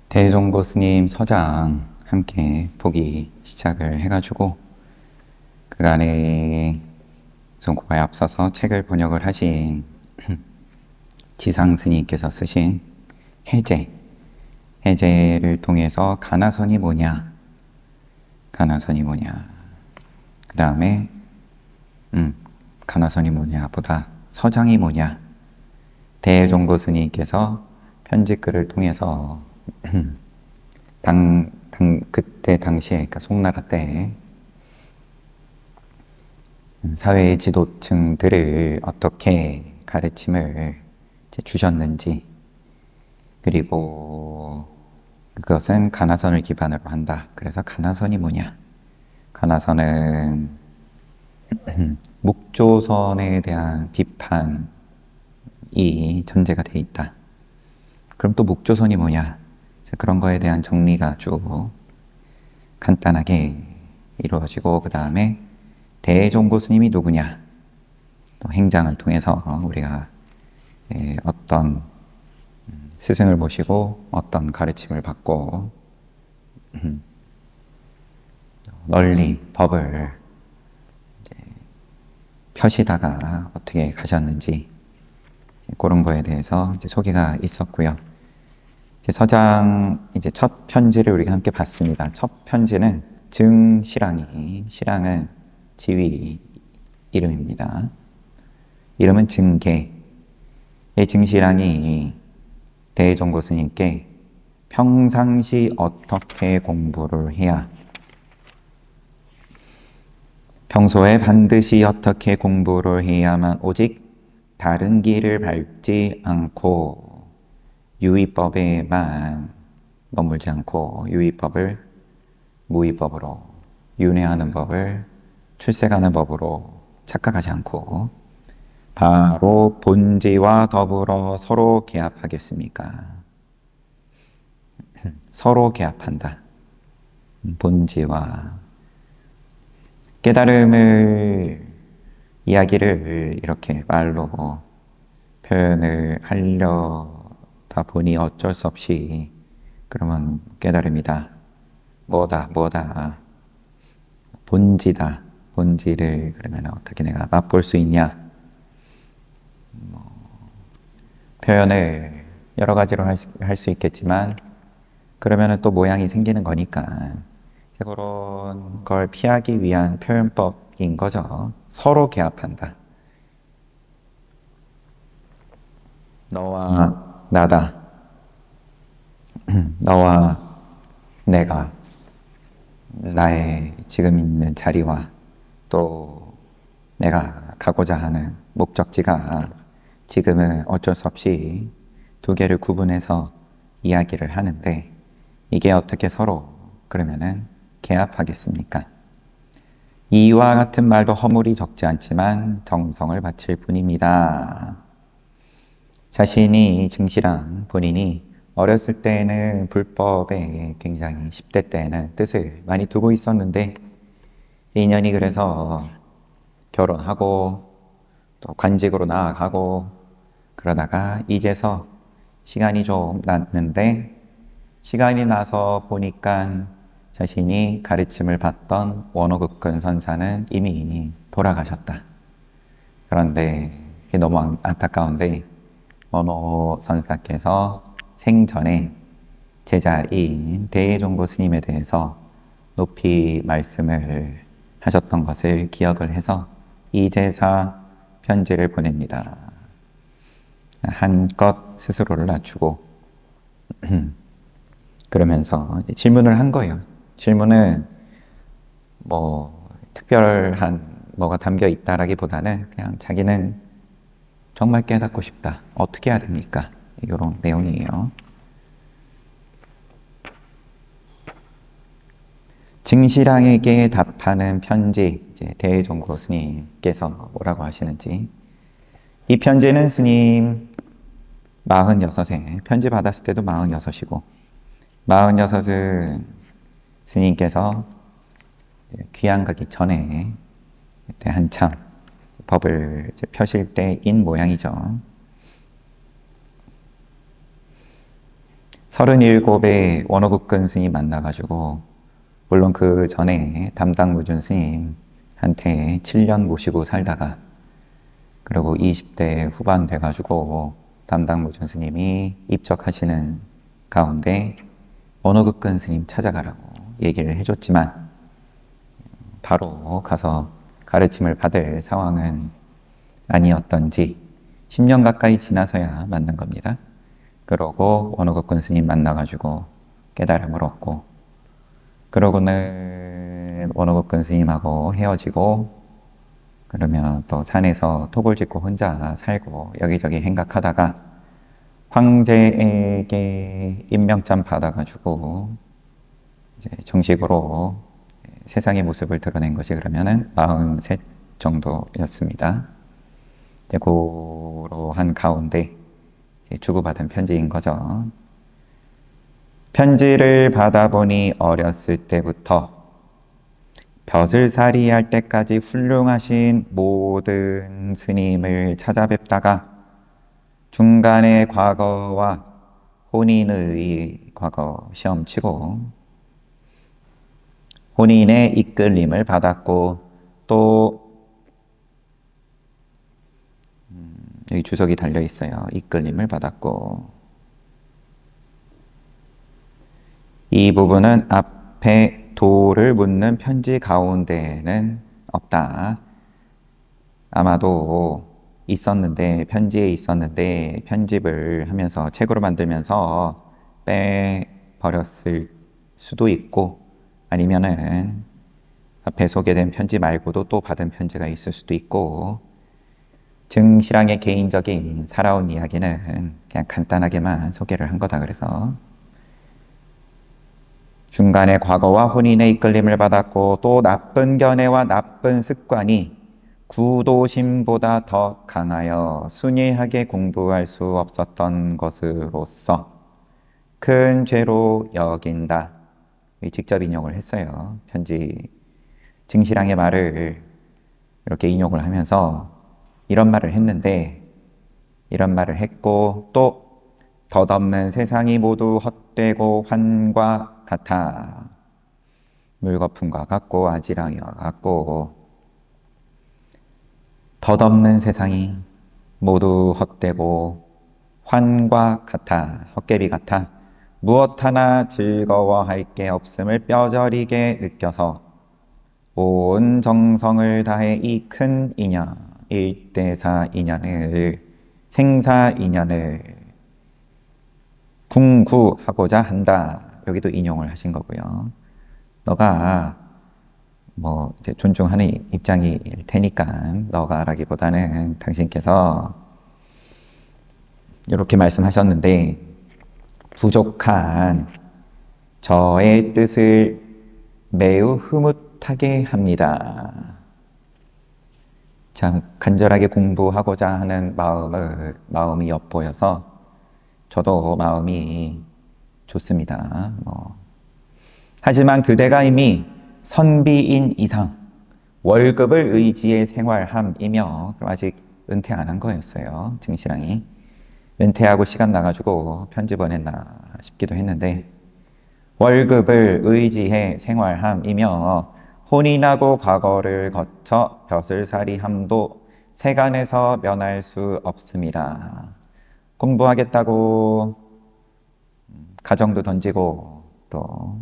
대종고 스님 서장 함께 보기 시작을 해가지고 그간에 송고에 앞서서 책을 번역을 하신 지상 스님께서 쓰신 해제를 통해서 가나선이 뭐냐, 그 다음에 가나선이 뭐냐보다 서장이 뭐냐, 대종고 스님께서 편집글을 통해서 그때 당시에, 그러니까 송나라 때 사회의 지도층들을 어떻게 가르침을 주셨는지, 그리고 그것은 가나선을 기반으로 한다. 그래서 가나선이 뭐냐? 가나선은 묵조선에 대한 비판이 전제가 돼 있다. 그럼 또 묵조선이 뭐냐? 그런 거에 대한 정리가 쭉 간단하게 이루어지고, 그 다음에 대종고 스님이 누구냐? 또 행장을 통해서 우리가 어떤 스승을 모시고 어떤 가르침을 받고 널리 법을 펴시다가 어떻게 가셨는지 그런 거에 대해서 소개가 있었고요. 서장 첫 편지를 우리가 함께 봤습니다. 첫 편지는 실랑은 지위 이름입니다. 이름은 증계. 증실랑이 대종고 스님께 평상시 어떻게 공부를 해야, 평소에 반드시 어떻게 공부를 해야만 오직 다른 길을 밟지 않고 유의법에만 머물지 않고 유의법을 무의법으로, 윤회하는 법을 출세가는 법으로 착각하지 않고 바로 본지와 더불어 서로 개합하겠습니까? 서로 개합한다. 본지와 깨달음을, 이야기를 이렇게 말로 표현을 하려다 보니 어쩔 수 없이 그러면 깨달음이다. 뭐다? 본지다. 본지를 그러면 어떻게 내가 맛볼 수 있냐? 표현을 여러 가지로 할 수 있겠지만 그러면 또 모양이 생기는 거니까 그런 걸 피하기 위한 표현법인 거죠. 서로 개합한다. 너와 나다. 너와 내가, 나의 지금 있는 자리와 또 내가 가고자 하는 목적지가 지금은 어쩔 수 없이 두 개를 구분해서 이야기를 하는데, 이게 어떻게 서로 그러면은 개합하겠습니까? 이와 같은 말도 허물이 적지 않지만 정성을 바칠 뿐입니다. 자신이 증실랑 본인이 어렸을 때는 불법에 굉장히 10대 때는 뜻을 많이 두고 있었는데, 인연이 그래서 결혼하고 또 관직으로 나아가고 그러다가 이제서 시간이 좀 났는데, 시간이 나서 보니까 자신이 가르침을 받던 원호극근 선사는 이미 돌아가셨다. 그런데 이게 너무 안타까운데 원호 선사께서 생전에 제자인 대종고 스님에 대해서 높이 말씀을 하셨던 것을 기억을 해서 이제사 편지를 보냅니다. 한껏 스스로를 낮추고 그러면서 이제 질문을 한 거예요. 질문은 뭐 특별한 뭐가 담겨 있다라기보다는 그냥 자기는 정말 깨닫고 싶다. 어떻게 해야 됩니까? 이런 내용이에요. 증실랑에게 답하는 편지, 이제 대종고 스님께서 뭐라고 하시는지. 이 편지는 스님 46세, 편지 받았을 때도 46이고 46은 스님께서 귀양 가기 전에 그때 한참 법을 펴실 때인 모양이죠. 37의 원어국근 스님 만나가지고, 물론 그 전에 담당 무준 스님한테 7년 모시고 살다가, 그리고 20대 후반 돼가지고 담당 무준 스님이 입적하시는 가운데 원어국근 스님 찾아가라고 얘기를 해줬지만, 바로 가서 가르침을 받을 상황은 아니었던지 10년 가까이 지나서야 만난 겁니다. 그러고 원어국근 스님 만나가지고 깨달음을 얻고, 그러고는 원어국근 스님하고 헤어지고, 그러면 또 산에서 토벌 짓고 혼자 살고 여기저기 행각하다가 황제에게 임명장 받아가지고 이제 정식으로 세상의 모습을 드러낸 것이 그러면은 43 정도였습니다. 이제 그러한 가운데 주고받은 편지인 거죠. 편지를 받아보니 어렸을 때부터 벼슬살이 할 때까지 훌륭하신 모든 스님을 찾아뵙다가 중간에 과거와 혼인의 과거 시험 치고 혼인의 이끌림을 받았고, 또 여기 주석이 달려 있어요. 이끌림을 받았고, 이 부분은 앞에 도를 묻는 편지 가운데는 없다. 아마도 있었는데, 편지에 있었는데 편집을 하면서 책으로 만들면서 빼버렸을 수도 있고, 아니면은 앞에 소개된 편지 말고도 또 받은 편지가 있을 수도 있고, 증시랑의 개인적인 살아온 이야기는 그냥 간단하게만 소개를 한 거다. 그래서 중간에 과거와 혼인의 이끌림을 받았고, 또 나쁜 견해와 나쁜 습관이 구도심보다 더 강하여 순이하게 공부할 수 없었던 것으로서 큰 죄로 여긴다. 직접 인용을 했어요. 편지 증시랑의 말을 이렇게 인용을 하면서 이런 말을 했는데, 이런 말을 했고, 또 덧없는 세상이 모두 헛되고 환과 같아. 물거품과 같고 아지랑이와 같고, 덧없는 세상이 모두 헛되고 환과 같아, 헛개비 같아 무엇 하나 즐거워할 게 없음을 뼈저리게 느껴서 온 정성을 다해 이 큰 인연, 일대사 인연을, 생사 인연을 궁구하고자 한다. 여기도 인용을 하신 거고요. 너가 뭐 이제 존중하는 입장일 테니까 너가라기보다는 당신께서 이렇게 말씀하셨는데, 부족한 저의 뜻을 매우 흐뭇하게 합니다. 참 간절하게 공부하고자 하는 마음이 엿보여서 저도 마음이 좋습니다. 하지만 그대가 이미 선비인 이상 월급을 의지해 생활함이며, 그럼 아직 은퇴 안 한 거였어요. 증시랑이 은퇴하고 시간 나가지고 편지 보냈나 싶기도 했는데, 월급을 의지해 생활함이며 혼인하고 과거를 거쳐 벼슬살이함도 세간에서 면할 수 없습니다. 공부하겠다고 가정도 던지고 또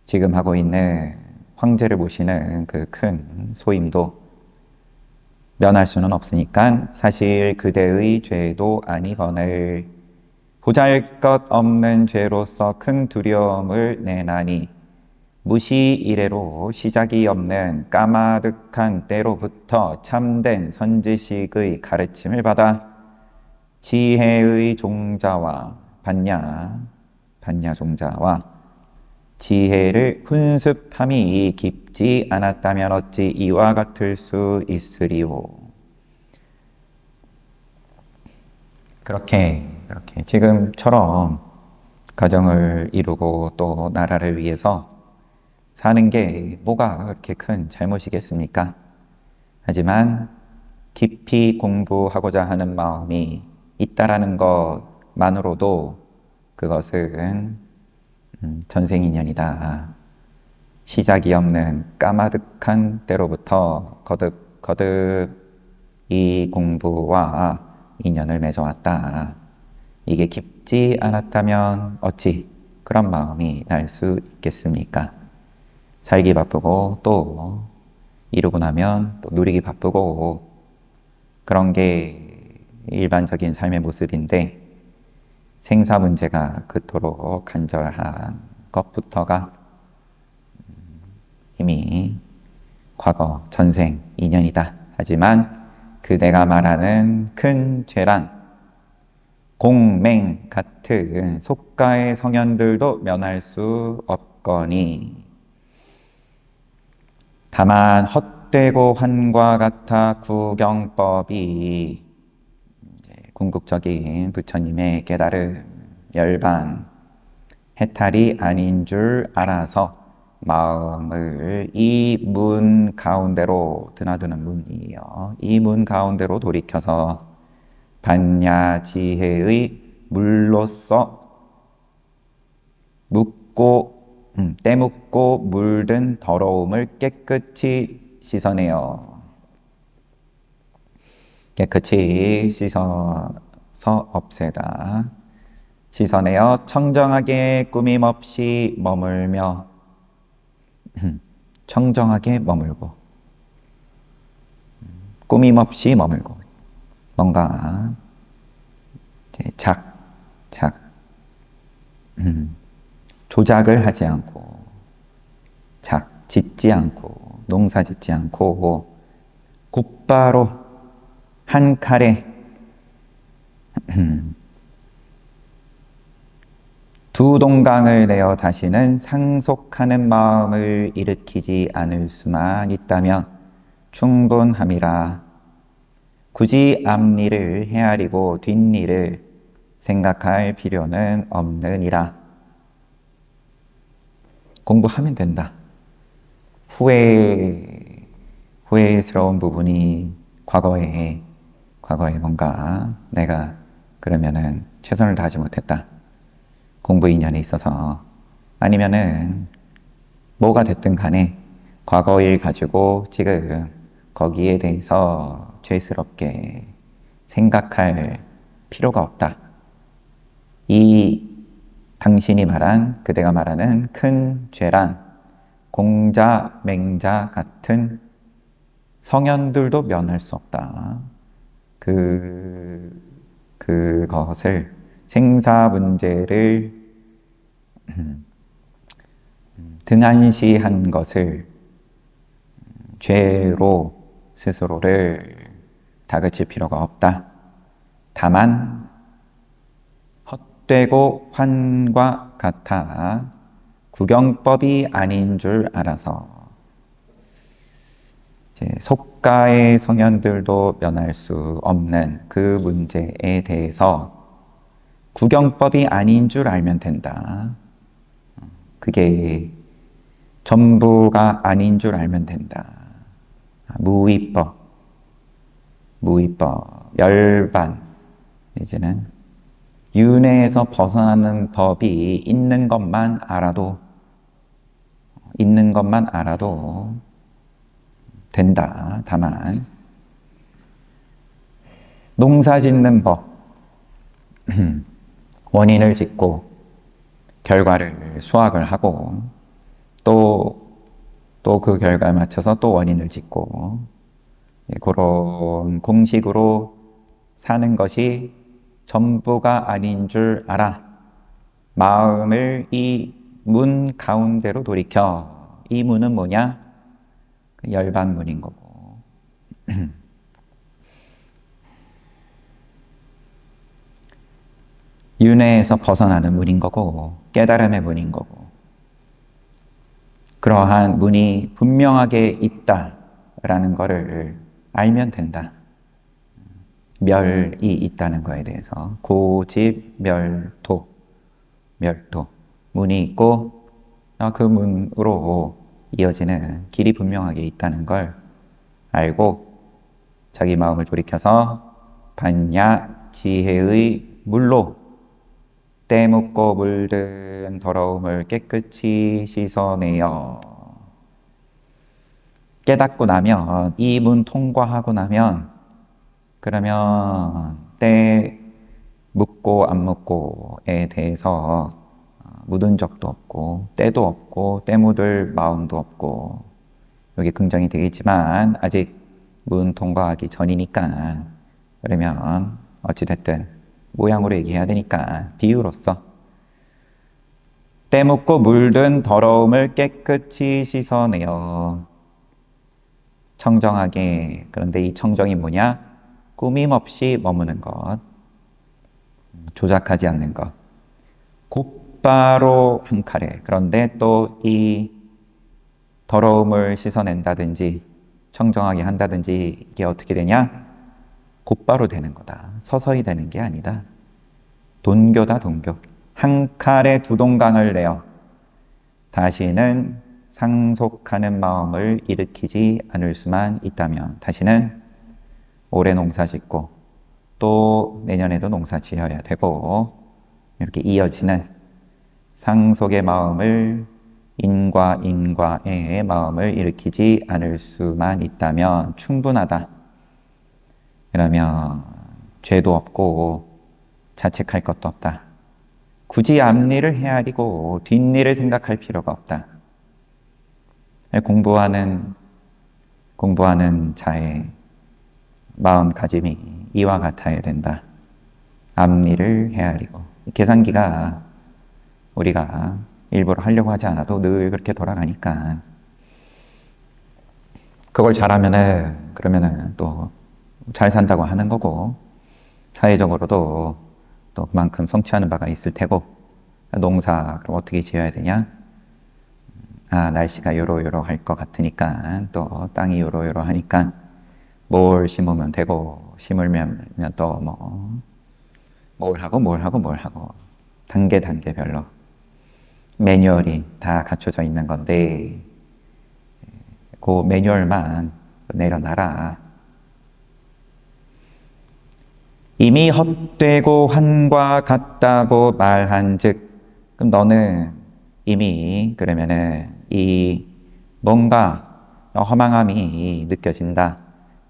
지금 하고 있는 황제를 모시는 그 큰 소임도 면할 수는 없으니까 사실 그대의 죄도 아니거늘 보잘것없는 죄로서 큰 두려움을 내나니 무시 이래로 시작이 없는 까마득한 때로부터 참된 선지식의 가르침을 받아 지혜의 종자와 반야 종자와 지혜를 훈습함이 깊지 않았다면 어찌 이와 같을 수 있으리오. 그렇게 지금처럼 가정을 이루고 또 나라를 위해서 사는 게 뭐가 그렇게 큰 잘못이겠습니까? 하지만 깊이 공부하고자 하는 마음이 있다라는 것만으로도 그것은 전생인연이다. 시작이 없는 까마득한 때로부터 거듭 이 공부와 인연을 맺어왔다. 이게 깊지 않았다면 어찌 그런 마음이 날 수 있겠습니까? 살기 바쁘고 또 이루고 나면 또 누리기 바쁘고 그런 게 일반적인 삶의 모습인데 생사 문제가 그토록 간절한 것부터가 이미 과거 전생 인연이다. 하지만 그대가 말하는 큰 죄란 공맹 같은 속가의 성현들도 면할 수 없거니 다만 헛되고 환과 같아 구경법이 궁극적인 부처님의 깨달음, 열반, 해탈이 아닌 줄 알아서 마음을 이 문 가운데로 드나드는 문이에요. 이 문 가운데로 돌이켜서 반야지혜의 물로써 때묻고 물든 더러움을 깨끗이 씻어내요. 깨끗이 씻어서 없애다. 씻어내어 청정하게 꾸밈없이 머물며 청정하게 머물고 꾸밈없이 머물고 뭔가 조작을 하지 않고 짓지 않고 농사 짓지 않고 곧바로 한 칼에 두 동강을 내어 다시는 상속하는 마음을 일으키지 않을 수만 있다면 충분함이라. 굳이 앞일을 헤아리고 뒷일을 생각할 필요는 없느니라. 공부하면 된다. 후회스러운 부분이 과거에 뭔가 내가 그러면은 최선을 다하지 못했다. 공부 인연에 있어서 아니면은 뭐가 됐든 간에 과거 일 가지고 지금 거기에 대해서 죄스럽게 생각할 필요가 없다. 이 당신이 말한 그대가 말하는 큰 죄란 공자, 맹자 같은 성현들도 면할 수 없다. 그것을 생사 문제를 등한시한 것을 죄로 스스로를 다그칠 필요가 없다. 다만 헛되고 환과 같아 구경법이 아닌 줄 알아서 속가의 성현들도 면할 수 없는 그 문제에 대해서 구경법이 아닌 줄 알면 된다. 그게 전부가 아닌 줄 알면 된다. 무위법, 열반, 이제는 윤회에서 벗어나는 법이 있는 것만 알아도 된다. 다만 농사 짓는 법, 원인을 짓고 결과를 수확을 하고 또 그 결과에 맞춰서 또 원인을 짓고 그런 공식으로 사는 것이 전부가 아닌 줄 알아. 마음을 이 문 가운데로 돌이켜. 이 문은 뭐냐? 열반문인 거고 윤회에서 벗어나는 문인 거고 깨달음의 문인 거고 그러한 문이 분명하게 있다라는 것을 알면 된다. 멸이 있다는 것에 대해서 고집, 멸도 문이 있고 그 문으로 이어지는 길이 분명하게 있다는 걸 알고 자기 마음을 돌이켜서 반야 지혜의 물로 때 묻고 물든 더러움을 깨끗이 씻어내어. 깨닫고 나면, 이 문 통과하고 나면, 그러면 때 묻고 안 묻고에 대해서 묻은 적도 없고, 때도 없고, 때 묻을 마음도 없고, 여기 긍정이 되겠지만, 아직 문 통과하기 전이니까, 그러면 어찌됐든 모양으로 얘기해야 되니까, 비유로서 때 묻고 물든 더러움을 깨끗이 씻어내어. 청정하게. 그런데 이 청정이 뭐냐? 꾸밈없이 머무는 것, 조작하지 않는 것, 곧바로 한 칼에. 그런데 또 이 더러움을 씻어낸다든지 청정하게 한다든지 이게 어떻게 되냐? 곧바로 되는 거다. 서서히 되는 게 아니다. 돈교다, 돈교. 한 칼에 두 동강을 내어 다시는 상속하는 마음을 일으키지 않을 수만 있다면, 다시는 올해 농사 짓고 또 내년에도 농사 지어야 되고, 이렇게 이어지는 상속의 마음을, 인과의 마음을 일으키지 않을 수만 있다면 충분하다. 그러면 죄도 없고 자책할 것도 없다. 굳이 앞일을 헤아리고 뒷일을 생각할 필요가 없다. 공부하는 자의 마음가짐이 이와 같아야 된다. 앞일을 헤아리고. 계산기가 우리가 일부러 하려고 하지 않아도 늘 그렇게 돌아가니까, 그걸 잘하면은 그러면은 또 잘 산다고 하는 거고, 사회적으로도 또 그만큼 성취하는 바가 있을 테고. 농사 그럼 어떻게 지어야 되냐? 날씨가 요러요러 할 것 같으니까, 또 땅이 요러요러 하니까 뭘 심으면 되고, 심으면 또 뭘 하고 단계별로 매뉴얼이 다 갖춰져 있는 건데, 그 매뉴얼만 내려놔라. 이미 헛되고 환과 같다고 말한즉, 그럼 너는 이미 그러면은 이 뭔가 허망함이 느껴진다.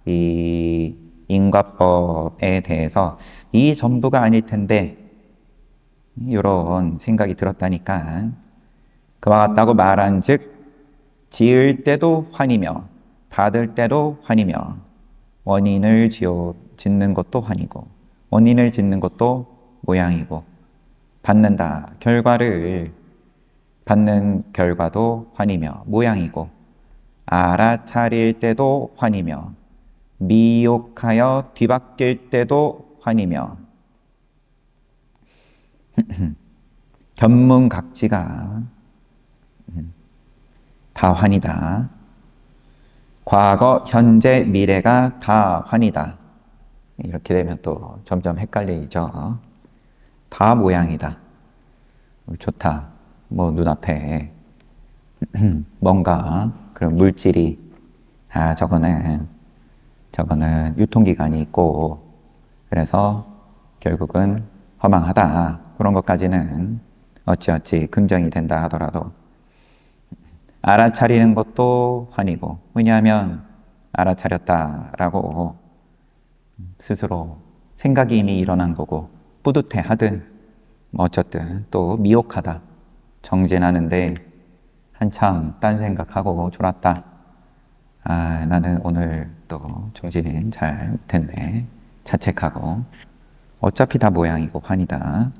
이 인과법에 대해서 이 전부가 아닐 텐데, 이런 생각이 들었다니까. 그와 같다고 말한즉, 지을 때도 환이며 받을 때도 환이며, 원인을 짓는 것도 환이고 원인을 짓는 것도 모양이고, 받는다, 결과를 받는 결과도 환이며 모양이고, 알아차릴 때도 환이며 미혹하여 뒤바뀔 때도 환이며, 견문각지가 다 환이다. 과거, 현재, 미래가 다 환이다. 이렇게 되면 또 점점 헷갈리죠. 다 모양이다. 좋다. 눈앞에 뭔가 그런 물질이, 저거는 유통기간이 있고, 그래서 결국은 허망하다. 그런 것까지는 어찌어찌 긍정이 된다 하더라도, 알아차리는 것도 환이고, 왜냐하면 알아차렸다라고 스스로 생각이 이미 일어난 거고, 뿌듯해 하든 어쨌든 또 미혹하다, 정진하는데 한참 딴 생각하고 졸았다. 나는 오늘 또 정진 잘 못했네. 자책하고. 어차피 다 모양이고 환이다.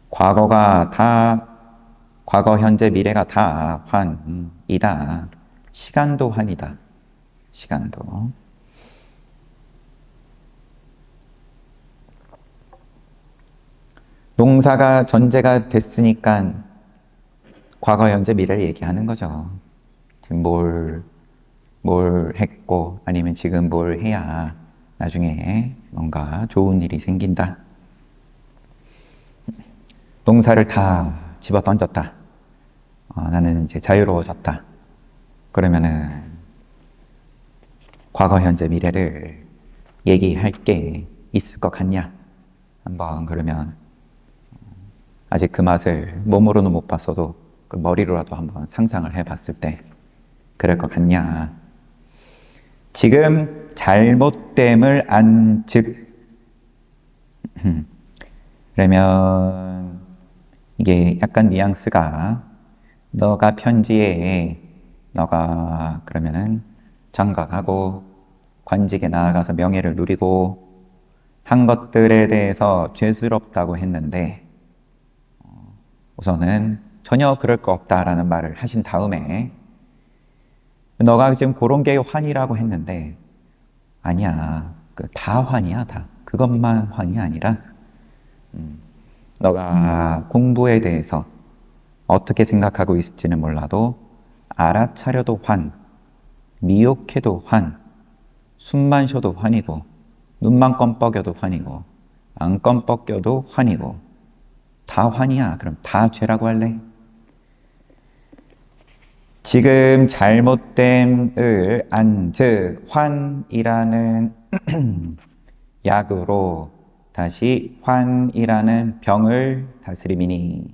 과거, 현재, 미래가 다 환이다. 시간도 환이다. 시간도. 농사가 전제가 됐으니까 과거, 현재, 미래를 얘기하는 거죠. 지금 뭘 했고, 아니면 지금 뭘 해야 나중에 뭔가 좋은 일이 생긴다. 농사를 다 집어 던졌다. 나는 이제 자유로워졌다. 그러면은 과거, 현재, 미래를 얘기할 게 있을 것 같냐? 한번 그러면 아직 그 맛을 몸으로는 못 봤어도 그 머리로라도 한번 상상을 해봤을 때 그럴 것 같냐? 지금 잘못됨을 안즉 그러면 이게 약간 뉘앙스가 너가 편지에 너가 그러면은 장가가고 관직에 나아가서 명예를 누리고 한 것들에 대해서 죄스럽다고 했는데 우선은 전혀 그럴 거 없다라는 말을 하신 다음에 너가 지금 그런 게 환이라고 했는데 아니야. 다 환이야, 다. 그것만 환이 아니라 너가 공부에 대해서 어떻게 생각하고 있을지는 몰라도 알아차려도 환, 미혹해도 환, 숨만 쉬어도 환이고 눈만 껌뻑여도 환이고 안 껌뻑여도 환이고 다 환이야. 그럼 다 죄라고 할래? 지금 잘못됨을 안즉 환이라는 약으로 다시 환이라는 병을 다스림이니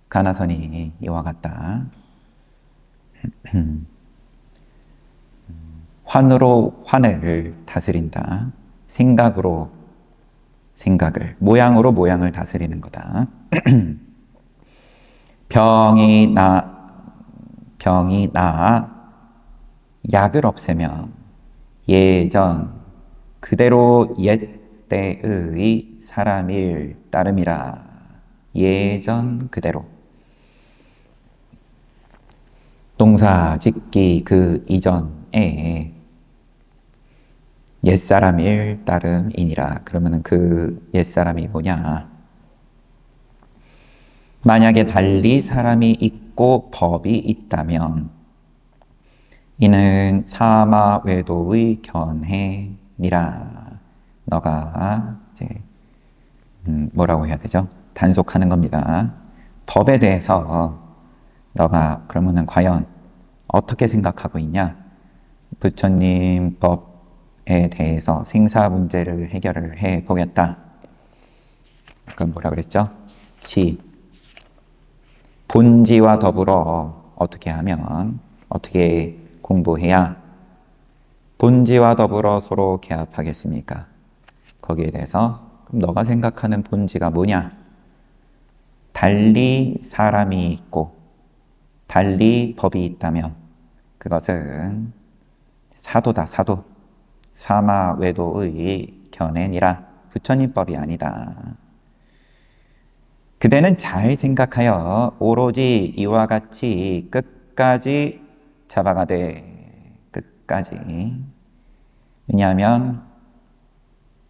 가나선이 이와 같다. 환으로 환을 다스린다. 생각으로 생각을, 모양으로 모양을 다스리는 거다. 병이 나 약을 없애면 예전 그대로 옛때의 사람일 따름이라. 예전 그대로. 동사 짓기 그 이전에 옛사람일 따름이니라. 그러면은 그 옛사람이 뭐냐? 만약에 달리 사람이 있고 법이 있다면 이는 사마 외도의 견해니라. 너가 이제 뭐라고 해야 되죠? 단속하는 겁니다. 법에 대해서 너가 그러면은 과연 어떻게 생각하고 있냐? 부처님 법에 대해서 생사 문제를 해결을 해 보겠다. 아까 뭐라 그랬죠? 본지와 더불어 어떻게 하면, 어떻게 공부해야 본지와 더불어 서로 개합하겠습니까? 거기에 대해서 그럼 너가 생각하는 본지가 뭐냐? 달리 사람이 있고 달리 법이 있다면 그것은 사도다, 사도. 사마 외도의 견해니라. 부처님 법이 아니다. 그대는 잘 생각하여 오로지 이와 같이 끝까지 잡아가되. 끝까지. 왜냐하면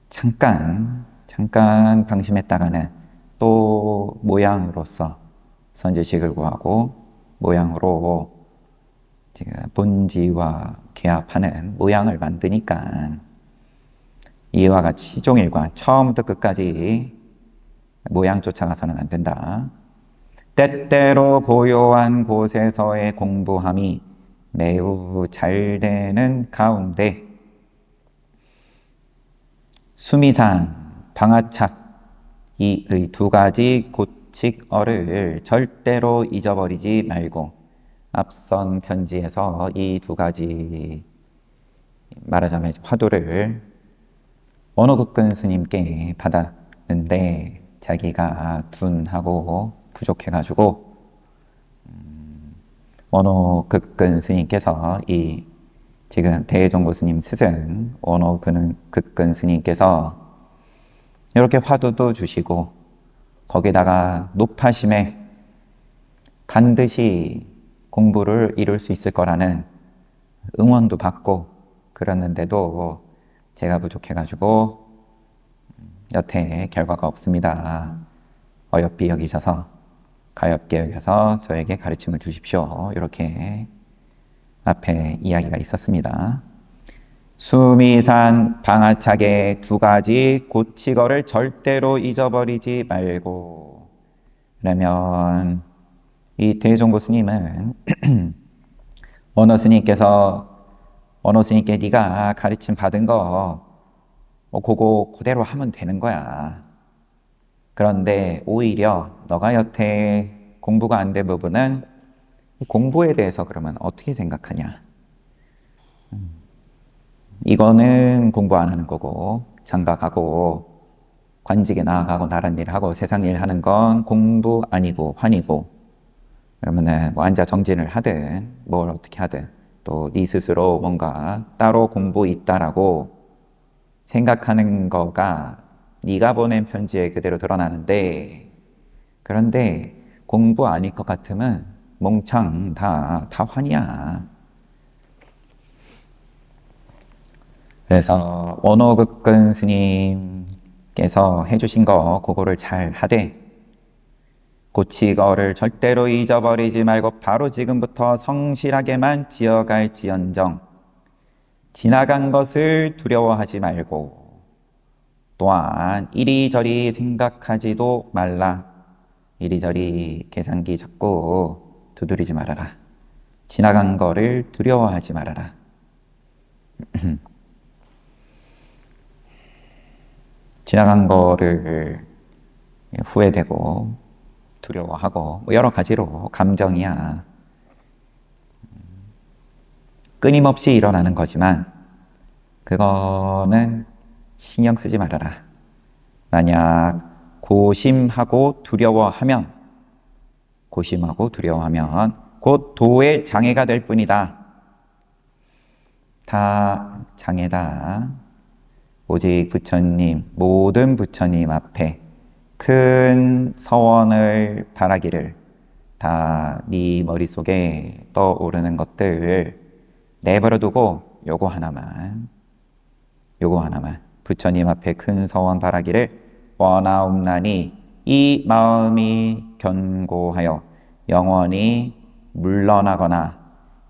잠깐 방심했다가는 또 모양으로서 선지식을 구하고 모양으로 지금 본지와 개합하는 모양을 만드니까 이와 같이 시종일관 처음부터 끝까지 모양 쫓아가서는 안 된다. 때때로 고요한 곳에서의 공부함이 매우 잘 되는 가운데 수미산, 방아착 이의 두 가지 고칙어를 절대로 잊어버리지 말고 앞선 편지에서 이 두 가지 말하자면 화두를 원어극근 스님께 받았는데 자기가 둔하고 부족해가지고 원어극근 스님께서 이 지금 대종고 스님 스승 원어극근 스님께서 이렇게 화두도 주시고 거기다가 높아심에 반드시 공부를 이룰 수 있을 거라는 응원도 받고 그랬는데도 제가 부족해가지고 여태 결과가 없습니다. 어여삐 여기셔서 가엾게 여겨서 저에게 가르침을 주십시오. 이렇게 앞에 이야기가 있었습니다. 수미산 방아착의 두 가지 고치거를 절대로 잊어버리지 말고. 그러면 이 대종고 스님은 원어 스님께 네가 가르침 받은 거 그거 그대로 하면 되는 거야. 그런데 오히려 너가 여태 공부가 안 된 부분은 공부에 대해서 그러면 어떻게 생각하냐? 이거는 공부 안 하는 거고, 장가가고, 관직에 나아가고, 나란 일 하고, 세상 일 하는 건 공부 아니고, 환이고, 그러면은 뭐 앉아 정진을 하든, 뭘 어떻게 하든, 또 네 스스로 뭔가 따로 공부 있다라고 생각하는 거가 네가 보낸 편지에 그대로 드러나는데, 그런데 공부 아닐 것 같으면 몽창 다 환이야. 그래서 원호극근 스님께서 해주신 거 그거를 잘 하되 고치거를 절대로 잊어버리지 말고 바로 지금부터 성실하게만 지어갈지언정 지나간 것을 두려워하지 말고 또한 이리저리 생각하지도 말라. 이리저리 계산기 자꾸 두드리지 말아라. 지나간 거를 두려워하지 말아라. 지나간 거를 후회되고 두려워하고 뭐 여러 가지로 감정이야. 끊임없이 일어나는 거지만 그거는 신경 쓰지 말아라. 만약 고심하고 두려워하면 곧 도의 장애가 될 뿐이다. 다 장애다. 오직 부처님, 모든 부처님 앞에 큰 서원을 바라기를 다 네 머릿속에 떠오르는 것들 내버려 두고 요거 하나만 부처님 앞에 큰 서원 바라기를 원하옵나니 이 마음이 견고하여 영원히 물러나거나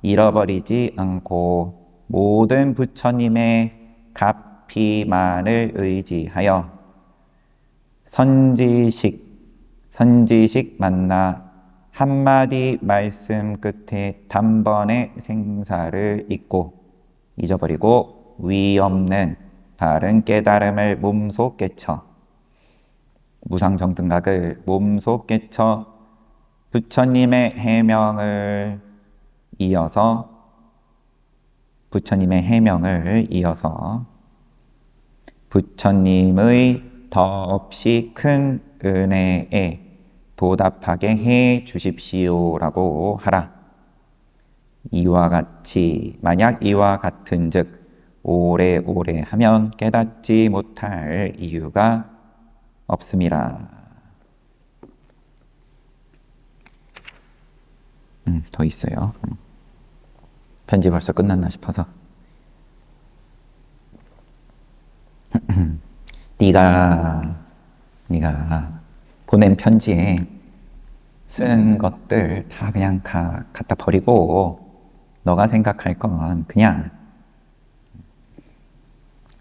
잃어버리지 않고 모든 부처님의 가피만을 의지하여 선지식 만나 한마디 말씀 끝에 단번에 생사를 잊어버리고 위없는 바른 깨달음을 몸소 깨쳐 무상정등각을 몸소 깨쳐 부처님의 해명을 이어서 부처님의 더없이 큰 은혜에 보답하게 해 주십시오라고 하라. 만약 이와 같은 즉 오래오래 하면 깨닫지 못할 이유가 없음이라. 더 있어요. 편지 벌써 끝났나 싶어서. 네가 보낸 편지에 쓴 것들 다 그냥 갖다 버리고 너가 생각할 건 그냥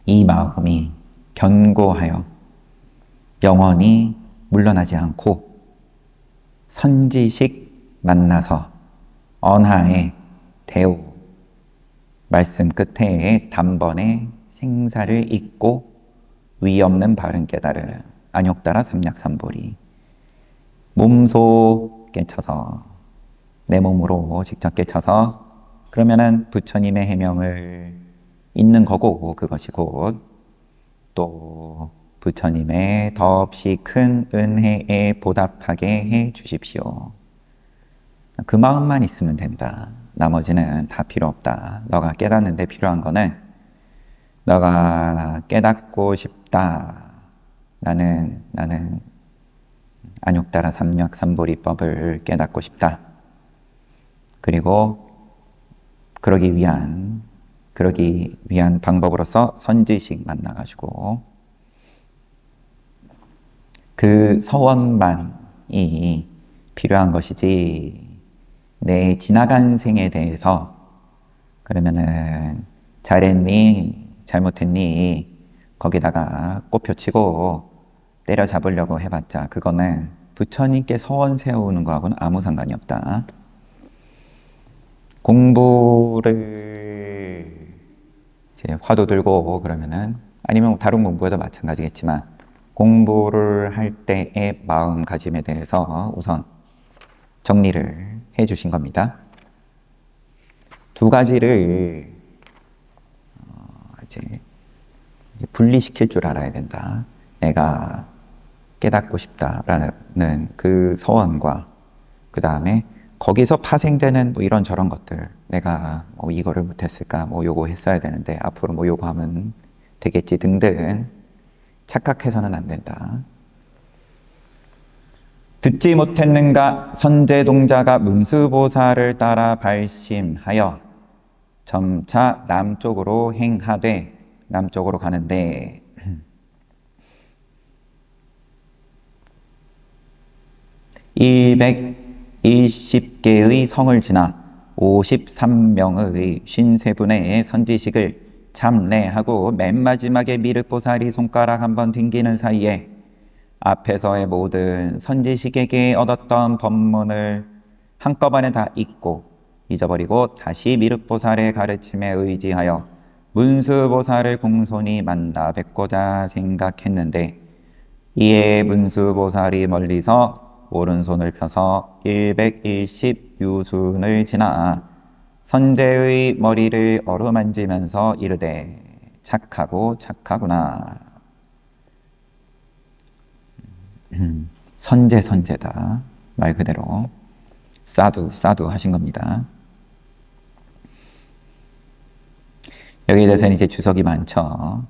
이 마음이 견고하여 영원히 물러나지 않고 선지식 만나서 언하의 대오 말씀 끝에 단번에 생사를 잊고 위 없는 바른 깨달음 안욕따라 삼약삼보리 몸소 깨쳐서 내 몸으로 직접 깨쳐서 그러면은 부처님의 해명을 잊는 거고 그것이 곧 또 부처님의 더없이 큰 은혜에 보답하게 해 주십시오. 그 마음만 있으면 된다. 나머지는 다 필요 없다. 너가 깨닫는데 필요한 거는 너가 깨닫고 싶다. 나는 안욕따라 삼약삼보리법을 깨닫고 싶다. 그리고 그러기 위한 방법으로서 선지식 만나가지고 그 서원만이 필요한 것이지 내 지나간 생에 대해서 그러면은 잘했니 잘못했니 거기다가 꼽혀치고 때려잡으려고 해봤자 그거는 부처님께 서원 세우는 거하고는 아무 상관이 없다. 공부를 이제 화두 들고 그러면은 아니면 다른 공부에도 마찬가지겠지만 공부를 할 때의 마음가짐에 대해서 우선 정리를 해 주신 겁니다. 두 가지를 이제 분리시킬 줄 알아야 된다. 내가 깨닫고 싶다라는 그 서원과 그 다음에 거기서 파생되는 뭐 이런저런 것들, 내가 뭐 이거를 못했을까, 뭐 요거 했어야 되는데 앞으로 뭐 요거 하면 되겠지 등등 착각해서는 안 된다. 듣지 못했는가 선제동자가 문수보살을 따라 발심하여 점차 남쪽으로 행하되, 남쪽으로 가는데 120개의 성을 지나 53명의 53분의 선지식을 참례하고 맨 마지막에 미륵보살이 손가락 한번 튕기는 사이에 앞에서의 모든 선지식에게 얻었던 법문을 한꺼번에 다 잊고 잊어버리고 다시 미륵보살의 가르침에 의지하여 문수보살을 공손히 만나 뵙고자 생각했는데, 이에 문수보살이 멀리서 오른손을 펴서 110유순을 지나 선제의 머리를 어루만지면서 이르되 착하고 착하구나. 선제다. 말 그대로 사두 하신 겁니다. 여기에 대해서는 이제 주석이 많죠.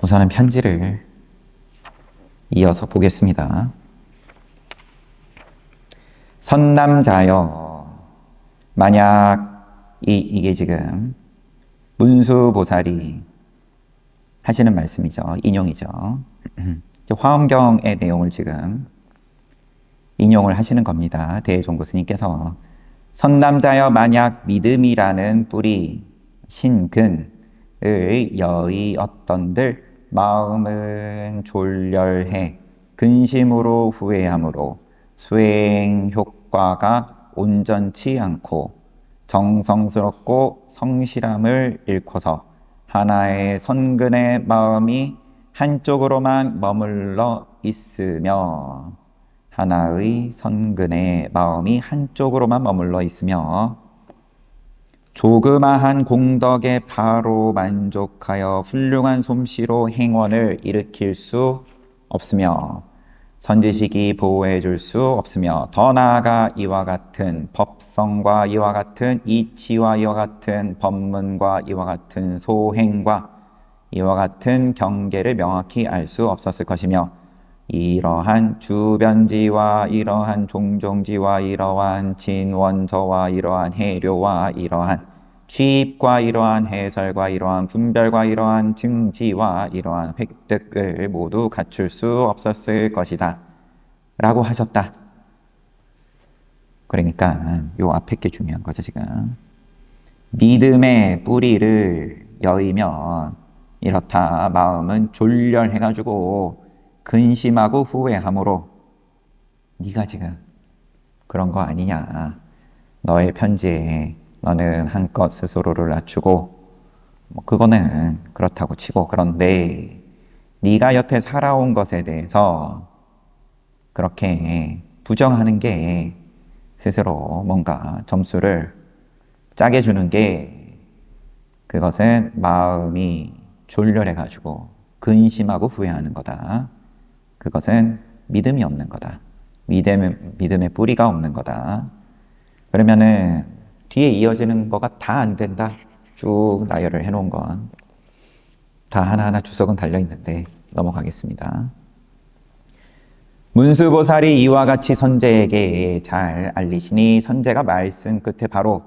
우선은 편지를 이어서 보겠습니다. 선남자여, 만약 이게 지금 문수보살이 하시는 말씀이죠. 인용이죠. 화엄경의 내용을 지금 인용을 하시는 겁니다. 대종고 스님께서 선남자여, 만약 믿음이라는 뿌리 신근을 여의었던들 마음은 졸렬해 근심으로 후회함으로 수행 효과가 온전치 않고 정성스럽고 성실함을 잃고서 하나의 선근의 마음이 한쪽으로만 머물러 있으며, 하나의 선근의 마음이 한쪽으로만 머물러 있으며 조그마한 공덕에 바로 만족하여 훌륭한 솜씨로 행원을 일으킬 수 없으며 선지식이 보호해 줄 수 없으며, 더 나아가 이와 같은 법성과 이와 같은 이치와 이와 같은 법문과 이와 같은 소행과 이와 같은 경계를 명확히 알 수 없었을 것이며, 이러한 주변지와 이러한 종종지와 이러한 진원저와 이러한 해료와 이러한 취입과 이러한 해설과 이러한 분별과 이러한 증지와 이러한 획득을 모두 갖출 수 없었을 것이다 라고 하셨다. 그러니까 요 앞에 게 중요한 거죠. 지금 믿음의 뿌리를 여의면 이렇다. 마음은 졸렬해가지고 근심하고 후회함으로 네가 지금 그런 거 아니냐. 너의 편지에 너는 한껏 스스로를 낮추고 뭐 그거는 그렇다고 치고, 그런데 네가 여태 살아온 것에 대해서 그렇게 부정하는 게 스스로 뭔가 점수를 짜게 주는 게, 그것은 마음이 졸렬해가지고 근심하고 후회하는 거다. 그것은 믿음이 없는 거다. 믿음의 뿌리가 없는 거다. 그러면은 뒤에 이어지는 거가 다 안 된다. 쭉 나열을 해놓은 건 다 하나하나 주석은 달려있는데 넘어가겠습니다. 문수보살이 이와 같이 선제에게 잘 알리시니 선제가 말씀 끝에 바로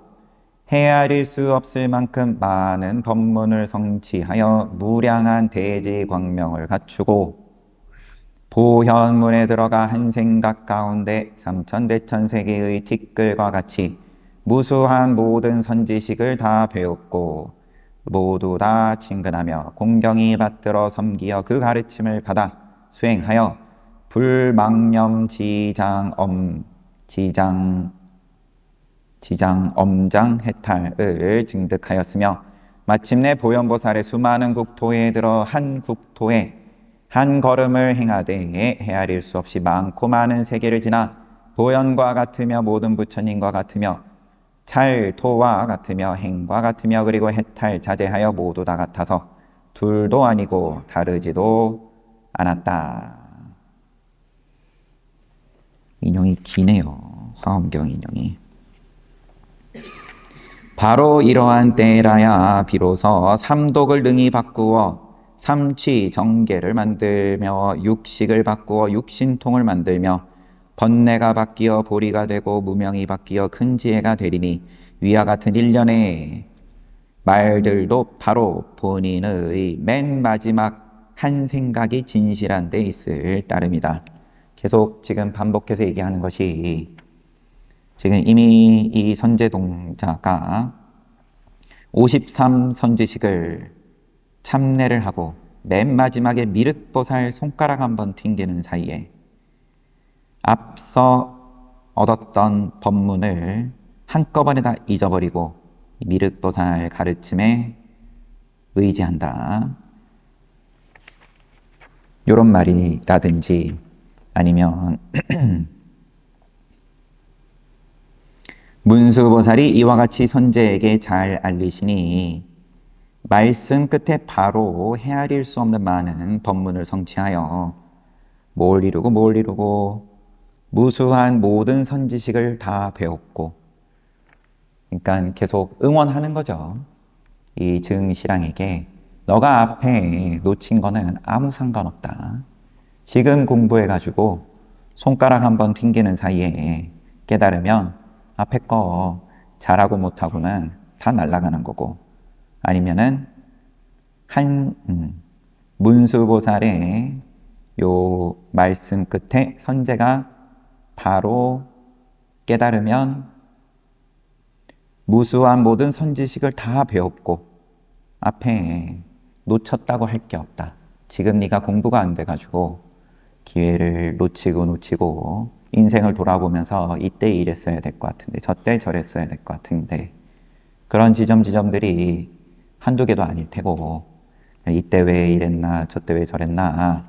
헤아릴 수 없을 만큼 많은 법문을 성취하여 무량한 대지 광명을 갖추고 보현문에 들어가 한 생각 가운데 삼천대천세계의 티끌과 같이 무수한 모든 선지식을 다 배웠고 모두 다 친근하며 공경히 받들어 섬기어 그 가르침을 받아 수행하여 불망념 지장 엄장 해탈을 증득하였으며 마침내 보현보살의 수많은 국토에 들어 한 국토에 한 걸음을 행하되 헤아릴 수 없이 많고 많은 세계를 지나 보현과 같으며 모든 부처님과 같으며 찰토와 같으며 행과 같으며 그리고 해탈 자제하여 모두 다 같아서 둘도 아니고 다르지도 않았다. 인용이 기네요. 화엄경 인용이. 바로 이러한 때라야 비로소 삼독을 능히 바꾸어 삼취 정계를 만들며 육식을 바꾸어 육신통을 만들며 번뇌가 바뀌어 보리가 되고 무명이 바뀌어 큰 지혜가 되리니 위와 같은 일련의 말들도 바로 본인의 맨 마지막 한 생각이 진실한 데 있을 따름이다. 계속 지금 반복해서 얘기하는 것이 지금 이미 이 선제동자가 53선지식을 참례를 하고 맨 마지막에 미륵보살 손가락 한번 튕기는 사이에 앞서 얻었던 법문을 한꺼번에 다 잊어버리고 미륵보살 가르침에 의지한다. 이런 말이라든지 아니면 문수보살이 이와 같이 선제에게 잘 알리시니 말씀 끝에 바로 헤아릴 수 없는 많은 법문을 성취하여 뭘 이루고 무수한 모든 선지식을 다 배웠고, 그러니까 계속 응원하는 거죠. 이 증신랑에게 너가 앞에 놓친 거는 아무 상관없다. 지금 공부해가지고 손가락 한번 튕기는 사이에 깨달으면 앞에 거 잘하고 못하고는 다 날아가는 거고, 아니면은 문수보살의 요 말씀 끝에 선제가 바로 깨달으면 무수한 모든 선지식을 다 배웠고 앞에 놓쳤다고 할 게 없다. 지금 네가 공부가 안 돼가지고 기회를 놓치고 인생을 돌아보면서 이때 이랬어야 될 것 같은데 저때 저랬어야 될 것 같은데 그런 지점들이 한두 개도 아닐 테고 이때 왜 이랬나 저때 왜 저랬나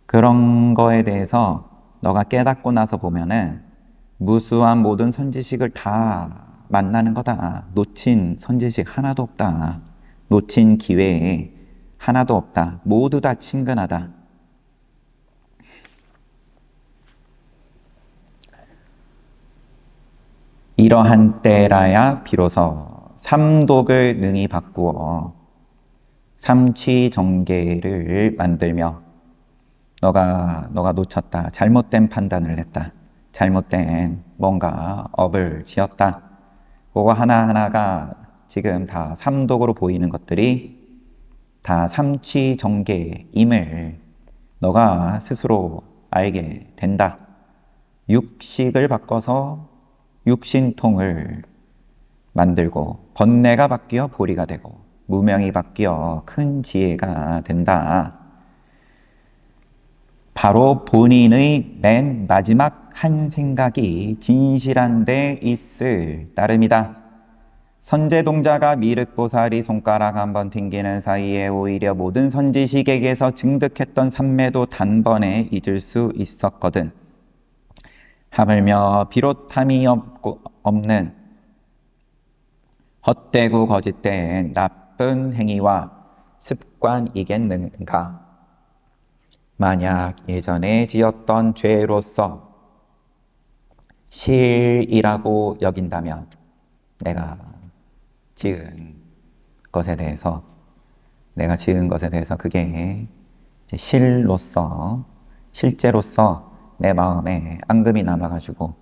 그런 거에 대해서 너가 깨닫고 나서 보면은 무수한 모든 선지식을 다 만나는 거다. 놓친 선지식 하나도 없다. 놓친 기회 하나도 없다. 모두 다 친근하다. 이러한 때라야 비로소 삼독을 능히 바꾸어 삼취 정계를 만들며 너가 놓쳤다. 잘못된 판단을 했다. 잘못된 뭔가 업을 지었다. 그거 하나하나가 지금 다 삼독으로 보이는 것들이 다 삼취 정계임을 너가 스스로 알게 된다. 육식을 바꿔서 육신통을 만들고 번뇌가 바뀌어 보리가 되고 무명이 바뀌어 큰 지혜가 된다. 바로 본인의 맨 마지막 한 생각이 진실한 데 있을 따름이다. 선제동자가 미륵보살이 손가락 한번 튕기는 사이에 오히려 모든 선지식에게서 증득했던 삼매도 단번에 잊을 수 있었거든. 하물며 비롯함이 없는 헛되고 거짓된 나쁜 행위와 습관이겠는가? 만약 예전에 지었던 죄로서 실이라고 여긴다면 내가 지은 것에 대해서 그게 이제 실제로서 내 마음에 앙금이 남아가지고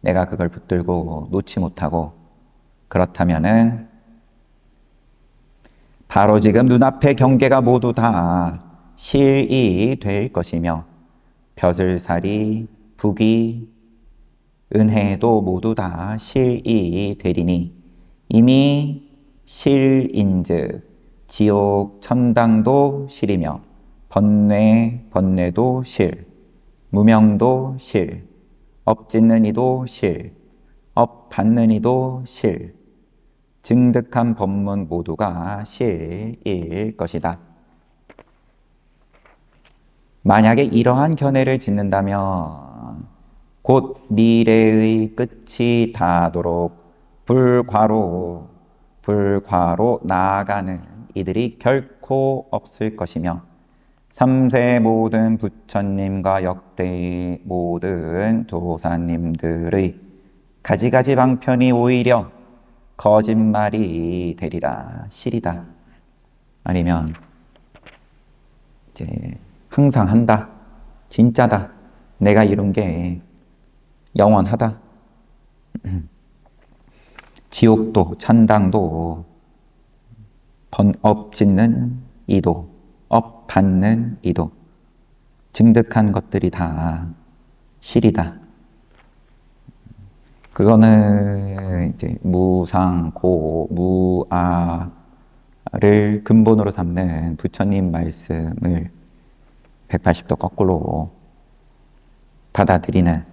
내가 그걸 붙들고 놓지 못하고 그렇다면은 바로 지금 눈앞의 경계가 모두 다 실이 될 것이며 벼슬살이 북이 은혜도 모두 다 실이 되리니 이미 실인즉 지옥 천당도 실이며 번뇌도 실, 무명도 실, 업 짓는 이도 실, 업 받는 이도 실, 증득한 법문 모두가 실일 것이다. 만약에 이러한 견해를 짓는다면 곧 미래의 끝이 닿도록 불과로 나아가는 이들이 결코 없을 것이며 3세 모든 부처님과 역대의 모든 조사님들의 가지가지 방편이 오히려 거짓말이 되리라. 실이다. 아니면 이제 항상 한다. 진짜다. 내가 이룬 게 영원하다. 지옥도 천당도 업 짓는 이도, 업 받는 이도, 증득한 것들이 다 실이다. 그거는 이제 무상고, 무아를 근본으로 삼는 부처님 말씀을 180도 거꾸로 받아들이는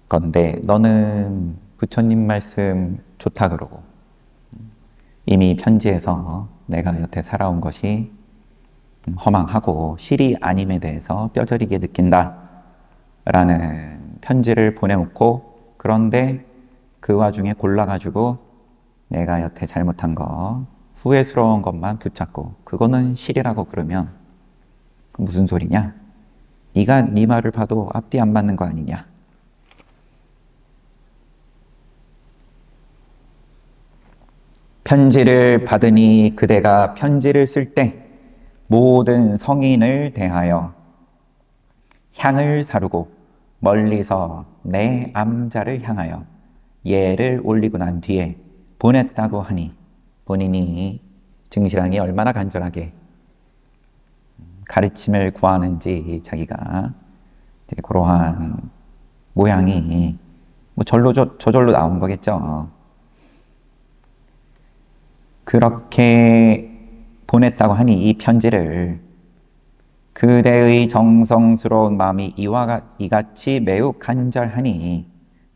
건데, 너는 부처님 말씀 좋다 그러고 이미 편지에서 내가 여태 살아온 것이 허망하고 실이 아님에 대해서 뼈저리게 느낀다 라는 편지를 보내놓고, 그런데 그 와중에 골라가지고 내가 여태 잘못한 거, 후회스러운 것만 붙잡고 그거는 실이라고 그러면 무슨 소리냐? 네가 네 말을 봐도 앞뒤 안 맞는 거 아니냐? 편지를 받으니 그대가 편지를 쓸 때 모든 성인을 대하여 향을 사르고 멀리서 내 암자를 향하여 예를 올리고 난 뒤에 보냈다고 하니 본인이 증실왕이 얼마나 간절하게 가르침을 구하는지 자기가 이제 그러한 모양이 뭐 저절로 나온 거겠죠. 그렇게 보냈다고 하니 이 편지를 그대의 정성스러운 마음이 이같이 매우 간절하니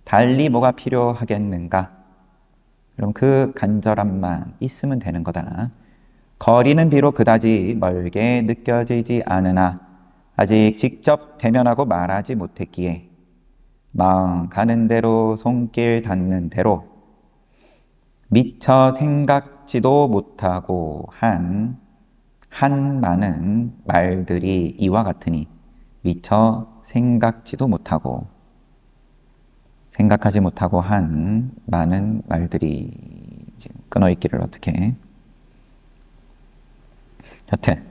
달리 뭐가 필요하겠는가? 그럼 그 간절함만 있으면 되는 거다. 거리는 비록 그다지 멀게 느껴지지 않으나 아직 직접 대면하고 말하지 못했기에 마음 가는 대로 손길 닿는 대로 미처 생각지도 못하고 한 많은 말들이 이와 같으니, 미처 생각지도 못하고 생각하지 못하고 한 많은 말들이 끊어있기를 어떻게 여튼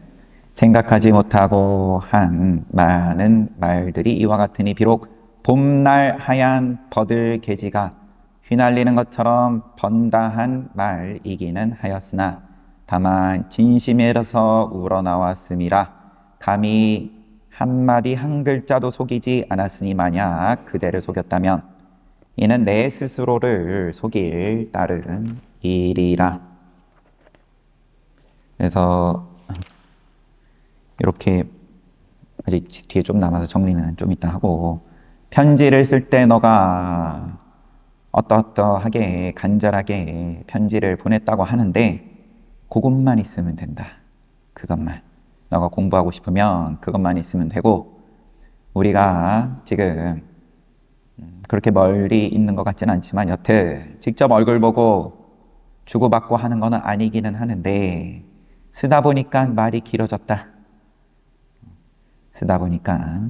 생각하지 못하고 한 많은 말들이 이와 같으니 비록 봄날 하얀 버들개지가 휘날리는 것처럼 번다한 말이기는 하였으나 다만 진심에서 우러나왔음이라 감히 한마디 한 글자도 속이지 않았으니 만약 그대를 속였다면 이는 내 스스로를 속일 따른 일이라. 그래서 이렇게 아직 뒤에 좀 남아서 정리는 좀 이따 하고, 편지를 쓸 때 너가 어떠하게 간절하게 편지를 보냈다고 하는데 그것만 있으면 된다. 그것만. 너가 공부하고 싶으면 그것만 있으면 되고, 우리가 지금 그렇게 멀리 있는 것 같지는 않지만 여태 직접 얼굴 보고 주고받고 하는 거는 아니기는 하는데, 쓰다 보니까 말이 길어졌다. 쓰다 보니까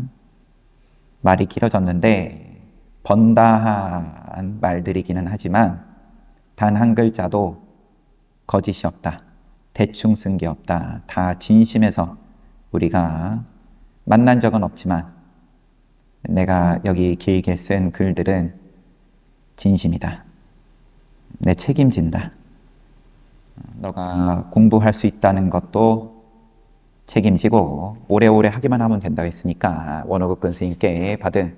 말이 길어졌는데 번다한 말들이기는 하지만 단 한 글자도 거짓이 없다. 대충 쓴 게 없다. 다 진심에서 우리가 만난 적은 없지만 내가 여기 길게 쓴 글들은 진심이다. 내 책임진다. 너가 공부할 수 있다는 것도 책임지고 오래오래 하기만 하면 된다고 했으니까 원어국근 스님께 받은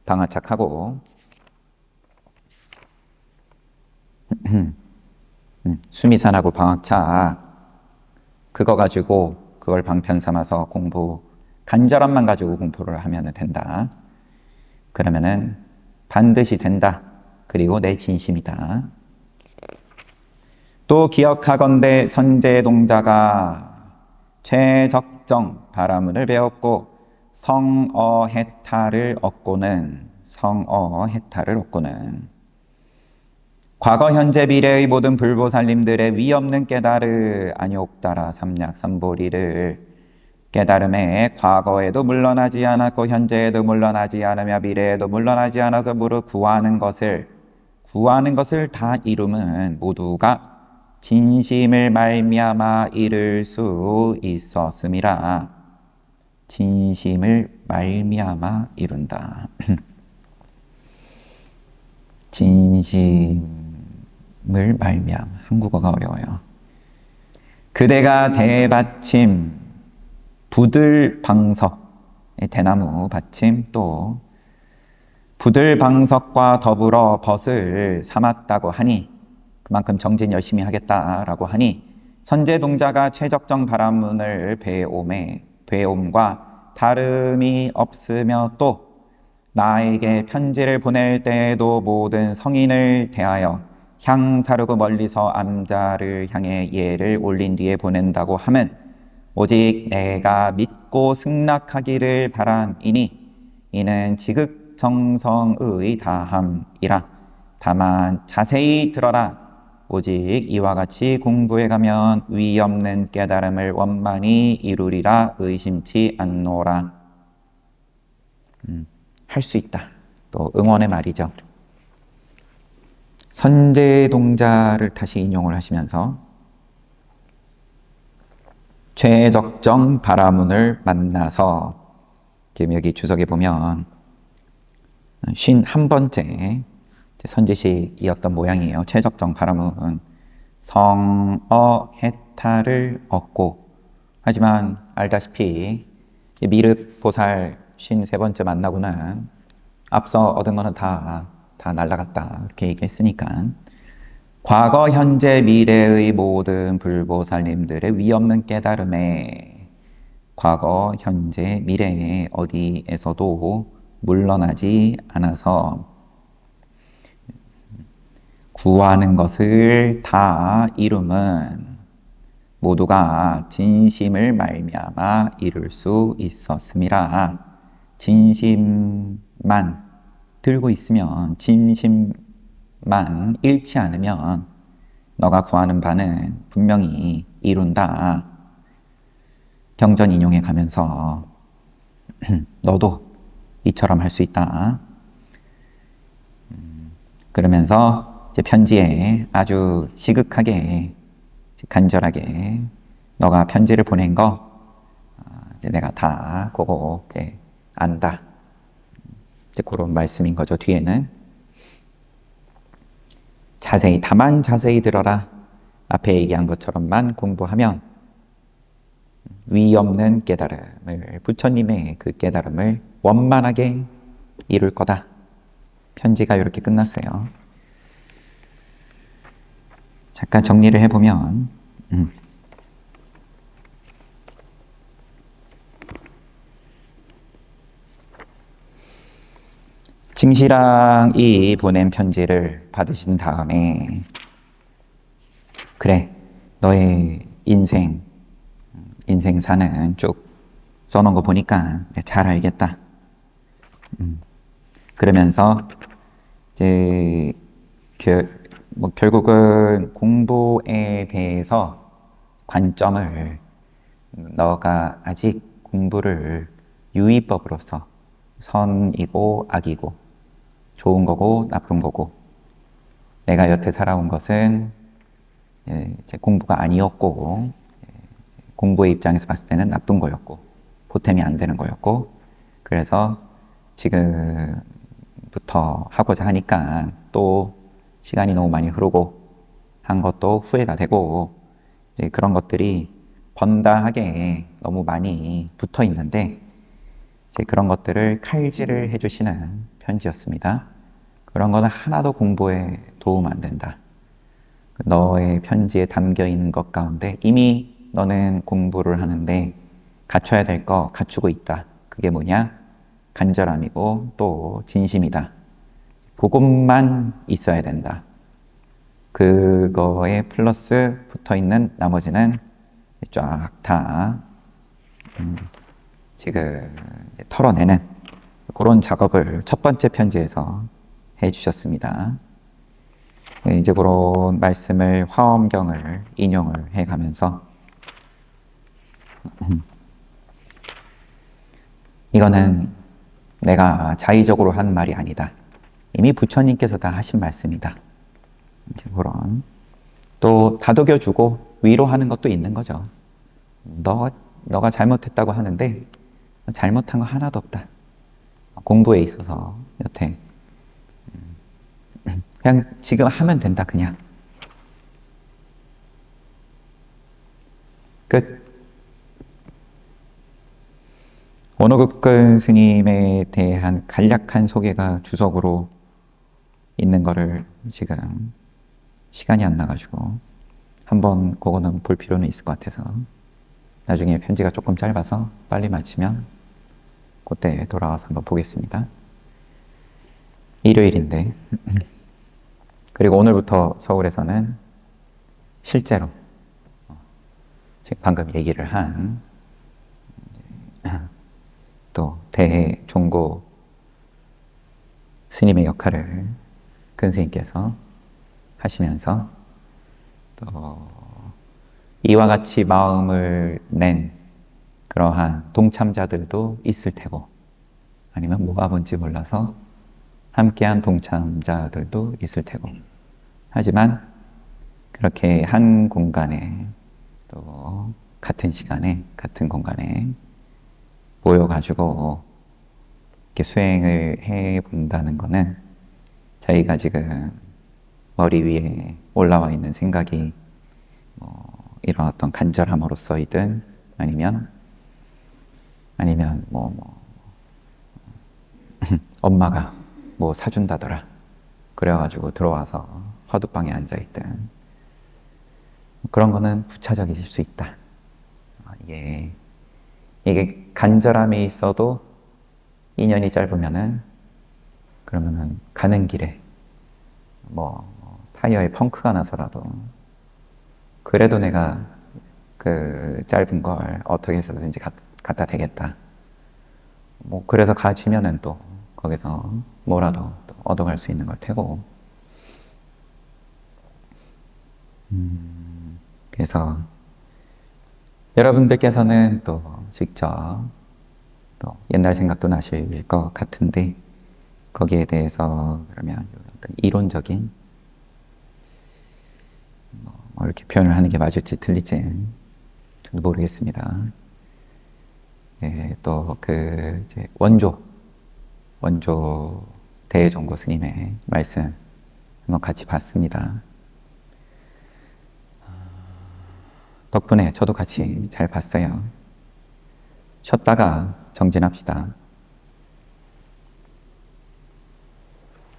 방아착하고 수미산하고 방학착 그거 가지고 그걸 방편 삼아서 공부, 간절함만 가지고 공부를 하면 된다. 그러면은 반드시 된다. 그리고 내 진심이다. 또 기억하건대 선제동자가 최적정 바라문을 배웠고 성어해탈을 얻고는 과거 현재 미래의 모든 불보살님들의 위없는 깨달음 아니옥다라 삼략삼보리를 깨달음에 과거에도 물러나지 않았고 현재에도 물러나지 않으며 미래에도 물러나지 않아서 무릇 구하는 것을 다 이룸은 모두가 진심을 말미암아 이룰 수 있었음이라. 진심을 말미암아 이룬다. 진심을 말미암아. 한국어가 어려워요. 그대가 대받침 부들방석, 대나무 받침, 또 부들방석과 더불어 벗을 삼았다고 하니, 그만큼 정진 열심히 하겠다라고 하니 선제동자가 최적정 바라문을 배옴과 다름이 없으며 또 나에게 편지를 보낼 때에도 모든 성인을 대하여 향사르고 멀리서 암자를 향해 예를 올린 뒤에 보낸다고 하면 오직 내가 믿고 승낙하기를 바람이니 이는 지극정성의 다함이라. 다만 자세히 들어라. 오직 이와 같이 공부해 가면 위없는 깨달음을 원만히 이루리라 의심치 않노라. 할 수 있다. 또 응원의 말이죠. 선제동자를 다시 인용을 하시면서 최적정 바라문을 만나서, 지금 여기 주석에 보면 51번째 선지식이었던 모양이에요. 최적정 바라문 성어해탈을 얻고, 하지만 알다시피 미륵보살 53번째 만나고는 앞서 얻은 거는 다 날라갔다 이렇게 얘기했으니까 과거 현재 미래의 모든 불보살님들의 위없는 깨달음에 과거 현재 미래에 어디에서도 물러나지 않아서 구하는 것을 다 이룸은 모두가 진심을 말미암아 이룰 수 있었음이라. 진심만 들고 있으면, 진심만 잃지 않으면 너가 구하는 바는 분명히 이룬다. 경전 인용해 가면서 너도 이처럼 할 수 있다. 그러면서 이제 편지에 아주 지극하게 간절하게 너가 편지를 보낸 거 이제 내가 다 그거 이제 안다. 이제 그런 말씀인 거죠. 뒤에는 다만 자세히 들어라. 앞에 얘기한 것처럼만 공부하면 위 없는 깨달음을, 부처님의 그 깨달음을 원만하게 이룰 거다. 편지가 이렇게 끝났어요. 잠깐 정리를 해보면 징시랑이 보낸 편지를 받으신 다음에 그래, 너의 인생사는 쭉 써놓은 거 보니까 잘 알겠다. 그러면서 이제 결국은 공부에 대해서 관점을, 너가 아직 공부를 유의법으로서 선이고 악이고 좋은 거고 나쁜 거고, 내가 여태 살아온 것은 이제 공부가 아니었고 공부의 입장에서 봤을 때는 나쁜 거였고 보탬이 안 되는 거였고, 그래서 지금부터 하고자 하니까 또 시간이 너무 많이 흐르고 한 것도 후회가 되고 이제 그런 것들이 번다하게 너무 많이 붙어 있는데 이제 그런 것들을 칼질을 해주시는 편지였습니다. 그런 거는 하나도 공부에 도움 안 된다. 너의 편지에 담겨 있는 것 가운데 이미 너는 공부를 하는데 갖춰야 될 거 갖추고 있다. 그게 뭐냐? 간절함이고 또 진심이다. 그것만 있어야 된다. 그거에 플러스 붙어 있는 나머지는 쫙 다 지금 이제 털어내는 그런 작업을 첫 번째 편지에서 해 주셨습니다. 이제 그런 말씀을 화엄경을 인용을 해 가면서 이거는 내가 자의적으로 한 말이 아니다. 이미 부처님께서 다 하신 말씀이다. 이제 그런 또 다독여주고 위로하는 것도 있는 거죠. 너가 잘못했다고 하는데 잘못한 거 하나도 없다. 공부에 있어서 여태 그냥 지금 하면 된다. 그냥 끝. 원호극근 스님에 대한 간략한 소개가 주석으로 있는 거를 지금 시간이 안 나가지고 한번 그거는 볼 필요는 있을 것 같아서 나중에 편지가 조금 짧아서 빨리 마치면 그때 돌아와서 한번 보겠습니다. 일요일인데 그리고 오늘부터 서울에서는 실제로 지금 방금 얘기를 한 또 대종고 스님의 역할을 근 스님께서 하시면서 또 이와 같이 마음을 낸 그러한 동참자들도 있을 테고 아니면 뭐가 뭔지 몰라서 함께한 동참자들도 있을 테고 하지만 그렇게 한 공간에 또 같은 시간에 같은 공간에 모여가지고 이렇게 수행을 해본다는 거는 저희가 지금 머리 위에 올라와 있는 생각이 이런 어떤 간절함으로써이든 아니면 엄마가 뭐 사준다더라 그래가지고 들어와서 화두방에 앉아있든 그런 거는 부차적이실 수 있다. 이게 간절함이 있어도 인연이 짧으면은 그러면은 가는 길에 타이어에 펑크가 나서라도 그래도 내가 그 짧은 걸 어떻게 해서든지 갖다 대겠다. 그래서 가지면은 또 거기서 뭐라도 또 얻어갈 수 있는 걸 테고. 그래서 여러분들께서는 또 직접 또 옛날 생각도 나실 것 같은데 거기에 대해서 그러면 어떤 이론적인 이렇게 표현을 하는 게 맞을지 틀릴지 저도 모르겠습니다. 네, 또 이제 원조 대종고 스님의 말씀 한번 같이 봤습니다. 덕분에 저도 같이 잘 봤어요. 쉬었다가 정진합시다.